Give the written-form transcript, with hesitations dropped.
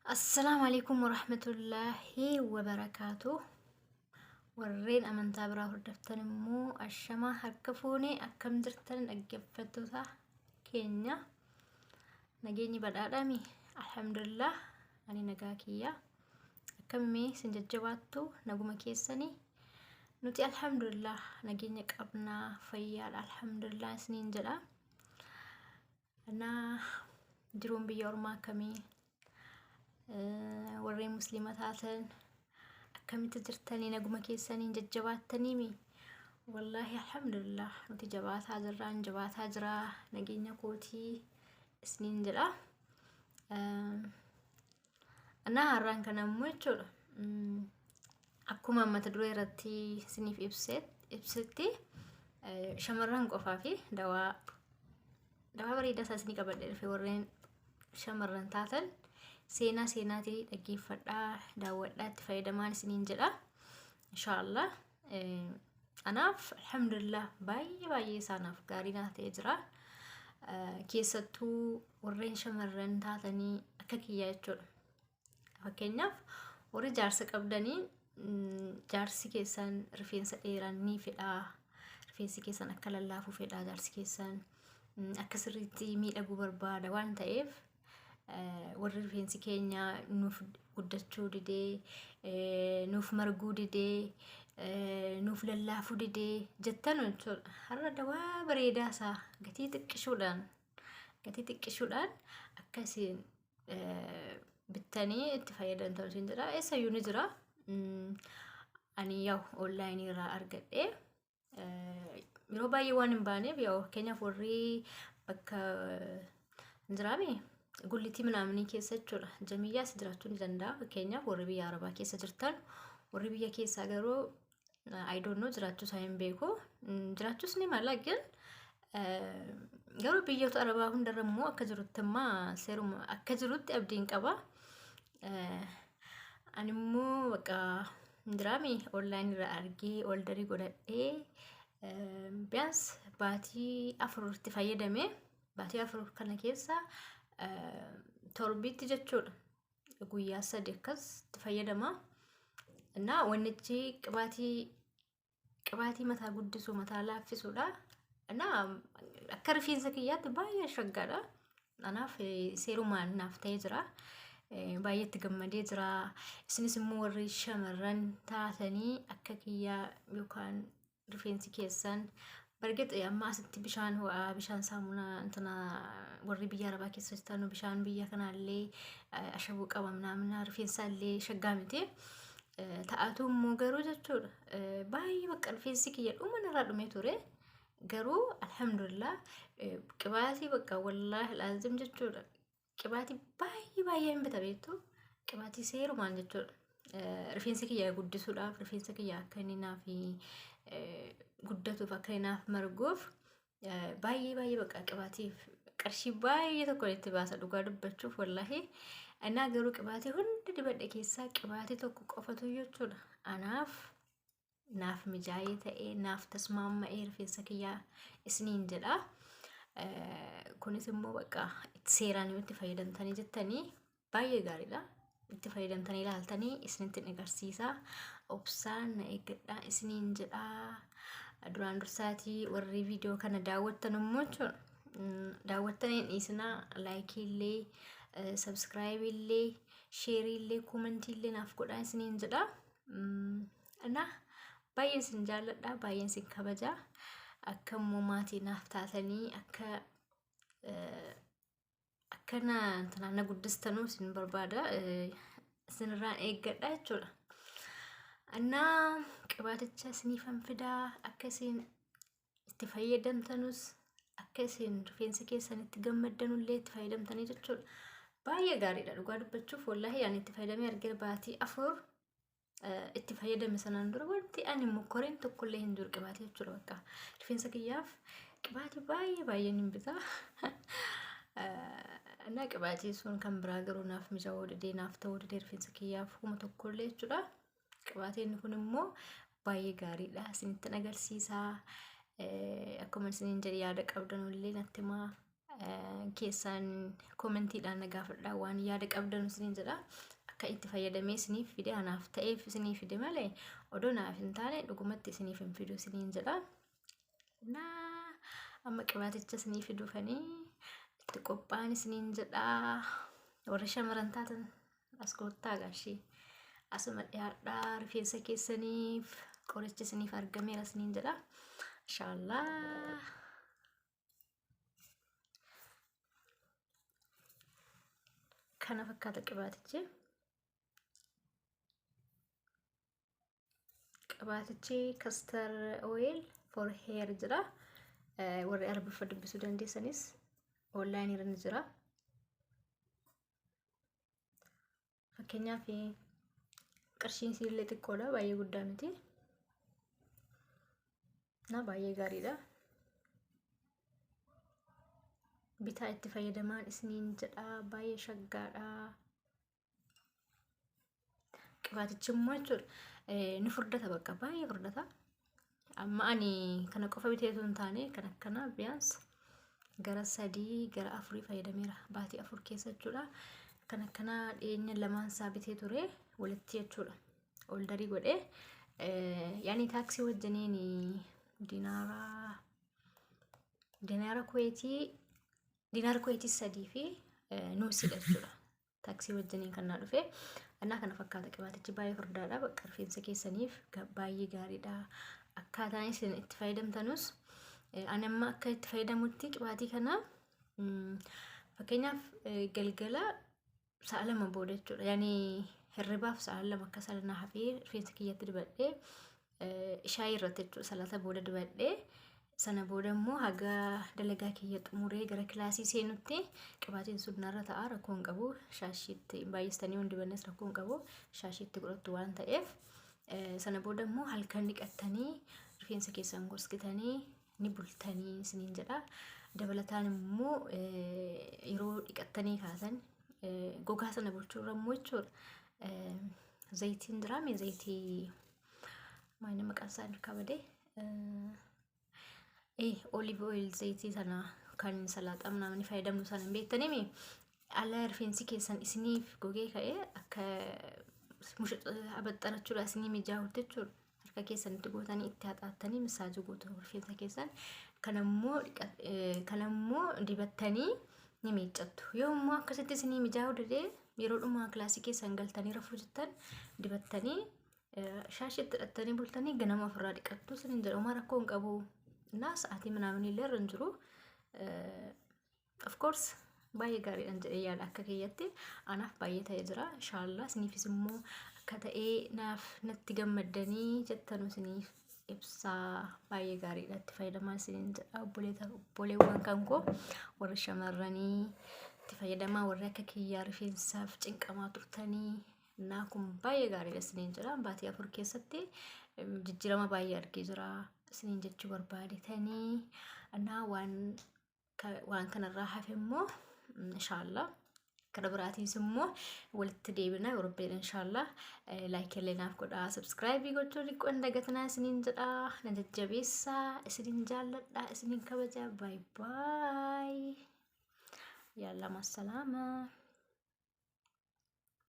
السلام عليكم ورحمة الله وبركاته. ورين أمانتا برا هردفتن مو الشما هركفوني أكم درتن أجفتوها كينيا نجيني بدأدمي الحمد لله أني نجاكيا أكمي سنججواتو نجوم كيسني نتي الحمد لله نجيني أبنا فيال الحمد لله سنين جلا أنا جروم بيورما كمي warreen musliima taatan akkamitti jirtanii naguma keessanii jajjabaataniimi wallahi alhamdulillah nuti jabaataa jira nageenya kootii isniin jedha ana har'aan kana immoo jechuudha akkuma mata duree irratti isiniif ibsetti shamarran qofaa fi dawaa bareedaa isinii qabadhee dhufe warreen shamarran taatan seenaatii dhaggeeffadhaa daawwadhaa itti fayyadamaan isiniin jedha inshaallah. Anaaf alhamdulillah baay'ee isaanaaf gaarii naa ta'ee jira keessattuu warreen shamarran taatanii akka kiyyaa jechuudha. Fakkeenyaaf warri jaarsa qabdanii jaarsi keessan rifeensa dheeraa ni fedhaa, rifeensi keessan akka lallaafuu fedhaa, jaarsi keessan akka sirriitti miidhaguu barbaada waan ta'eef warri rifeensi keenya nuuf guddachuu didee nuuf marguu didee nuuf lallaafuu didee jettan jechuudha. Har'a dawaa bareedaa isaa gatii xiqqishuudhaan akkasiin bittanii itti fayyadamtan isin jedha. Eessayyuu ni jira. Ani yaw onlaayinii irraa argadhee yeroo baay'ee waan hin baaneef yaw keenyaaf warri bakka jiraame gullitii ምናምን keessa jechuudha. Jamiyyaas jiraachuu ni danda'a. Fakkeenyaaf warri biyya Arabaa keessa jirtan warri biyya keessaa garuu I don't know jiraachuu isaa hin beeku. Jiraachuus ni mala ግን garuu biyyoota Arabaa hundarra immoo akka jirutti immoo seeruma akka jirutti abdiin qaba. Ani immoo bakka jiraame onlaayinii irraa argee oldarii godhadhee biyaans baatii 4 itti fayyadame. Baatii 4 kana keessa torbitti jechuudha guyyaa 3 akkas itti fayyadama. እና ወንጂ ቅባቲ መታ ጉድሱ መታ ላፍሱዳ እና akka rifeensa kiyyaatti baay'ee shaggaadha. Anaaf seerumaan naaf ta'ee jira. Baay'eetti gammadee jira. Isinis immoo warri shamarran taatanii akka kiyyaa yookaan rifeensi keessan barget amma asitti bishaan saamunaa intana warri biyya Arabaa keessa jirtan bishaan biyya kanaallee ashabuu qaba ምናምን rifeensaallee shaggaa miti. Ta'atu immoo garuu jechuudha baay'ee bakka rifeensi kiyya dhuma narraa dhumee ture. Garuu alhamdulillah qibaatii bakka wallahi laazim jechuudha. Qibaatii baay'ee hin bita beektu. Qibaatii seerumaan jechuudha. Rifeensi kiyya guddisuudhaaf rifeensa kiyya akka inni naaf guddatuuf akka inni naaf marguuf baay'ee bakka qibaatiif qarshii baay'ee tokko itti baasa dhugaa dubbachuuf wallahi. Ana garuu qibaatii hundi dibadhe keessaa qibaatii tokko qofatu jechuudha. Naaf mijaa'ee ta'ee naaf tasmaama'ee rifeensa kiyyaa isiniin jedha. Kunis immoo bakka seeraan itti fayyadamtanii jettanii baay'ee gaariidha. Itti fayyadamtanii ilaaltanii isinitti agarsiisa. Obsaan na eeggadhaa isiniin jedha. Duraan dursaatii warri viidiyoo kana daawwattan immoo jechuudha. Daawwattanii dhiisnaa laayikii illee subscribe illee share illee comment illee naaf godhaa isiniin jedha. Ana baay'ee isin jaalladha, baay'ee isin kabaja. Akka immoo maatii naaf taatanii akkana na guddistanuu isin barbaada. Isinirraan eeggadha jechuudha. Ana qibaaticha isiniifan fidaa akka isin itti fayyadamtanus akka isin rifeensa keessan itti gammaddanullee itti fayyadamtanii jechuudha. Baay'ee gaariidha dhugaa dubbachuuf wallahi ani itti fayyadamee argee baatii 4 itti fayyadame sanaan dura wanti ani mukkoreen tokkollee hin jiru qibaatii jechuudha. Bakka rifeensa kiyyaaf qibaatii baay'ee hin bita. Ana qibaatii sun kan biraa garuu naaf mijaa'uu didee naaf ta'uu didee rifeensa kiyyaaf kuma tokkollee jechuudha. Qibaatiin kun immoo baay'ee gaariidha. Isinitti agarsiisa. Akkuma isiniin jedhe yaada qabdanullee natti himaa. keessan kommentiidhaan nagaafadhaa waan yaada qabdan isiniin jedha. Akka itti fayyadamee isiniif fide anaaf ta'eef isiniif fide malee odoo naaf hin taane dhugumatti isiniif hin fidu isiniin jedha. Naa amma qibaaticha isiniif dhufanii itti qophaa'an isiniin jedha. Warra shamarran taatan as koottaa gaashii asuma dhiyaadhaa rifeensa keessaniif qoricha isiniif argameera isiniin jedha. Inshaallah. Kana fakkaata qibaatichi. Qibaatichi castor oil for hair jira. Warri Arabiffaa dubbisuu dandeessanis online irra ni jira. Fakkeenyaaf qarshiin siillee xiqqoodha, baay'ee guddaa miti. Na baay'ee gaariidha. Bitaa itti fayyadamaan isiniin jedha, baay'ee shaggaadha. Qibaatichi immoo jechuudha ni furdata, bakka baay'ee furdata. Amma ani kana qofa biteetu hin taane kan akkana biyyaans gara 3 gara 4 fayyadameera, baatii 4 keessa jechuudha. Kan akkana dhiyeenya lamaan isaa bitee ture walitti jechuudha. Oldarii godhee yaani taaksii wajjiniin dinaara kuweetii 3 fi nuusidha jechuudha. Taaksii wajjiniin kan naa dhufe. Annaa kana fakkaata qibaatichi baay'ee furdaadha. Bakka rifeensa keessaniif baay'ee gaariidha. Akkaataan isin itti fayyadamtanus ani amma akka itti fayyadamutti qibaatii kana fakkeenyaaf galgala sa'a 2 booda jechuudha. Yaani hirribaaf sa'a 2 akka salna hafee rifeensa kiyyatti dibadhee shaayii irratti jechuudha salata booda dibadhee sana booda immoo haga dalagaa kiyya xumuree gara kilaasii seenutti qibaatiin sun narra ta'a, rakkoo hin qabu. Shaashiitti baay'istanii hundi bannes rakkoo hin qabu. Shaashiitti godhattu waan ta'eef sana booda immoo halkan dhiqattanii rifeensa keessan goskitanii ni bultanii isiniin jedha. Dabalataan immoo yeroo dhiqattanii kaasan gogaa sana bulchuurra immoo jechuudha zayitiin jiraame zayitii maayina maqaan isaa hirkaa badee olive oil zayitii sana kan salaaxaa namni fayyadamu sana beektanii ala rifeensi keessan isiniif gogee ka'ee akka abaxxarachuudha isinii mijaa'utti jechuudha. Harka keessanitti gootanii itti haxaattanii misaajii gootu rifeensa keessan kanammoo dibattanii ni miiccattu. Yoo immoo akkasitti isinii mijaa'uu didee yeroo dhumaa kilaasii keessan galtanii rafuu jettan dibattanii shaashiitti hidhattanii bultanii ganama ofirraa dhiqattu isiniin jedha. Homaa rakkoo hin qabu. Naa sa'aatii minaamin illee irra hin jiru. Of course baay'ee gaariidhaan jedhee yaada akka kiyyatti anaaf baay'ee ta'ee jira. Inshaallah isiniifis immoo akka ta'ee natti gammaddanii jettanu isiniif ibsaa baay'ee gaariidha itti fayyadamaa isiniin jedha. Obboleewwan kan koo warri shamarranii itti fayyadamaa warri akka kiyyaa rifeensaaf cinqamaa turtanii naa kun baay'ee gaariidha isiniin jedha. Baatii 4 keessatti jijjiirama baay'ee argee jira isiniin jechuu barbaadetanii. Naa waan kanarraa hafe immoo inshaallah kara biraatiis immoo walitti deebina yeroo rabbiin inshaallah like illee naaf godhaa, subscribe gochuu dhiqqoo hin dagatinaa isiniin jedha. Na jajjabeessaa, isiniin jaalladha, isiniin kabajaa. Bye bye. Yalla massalaama.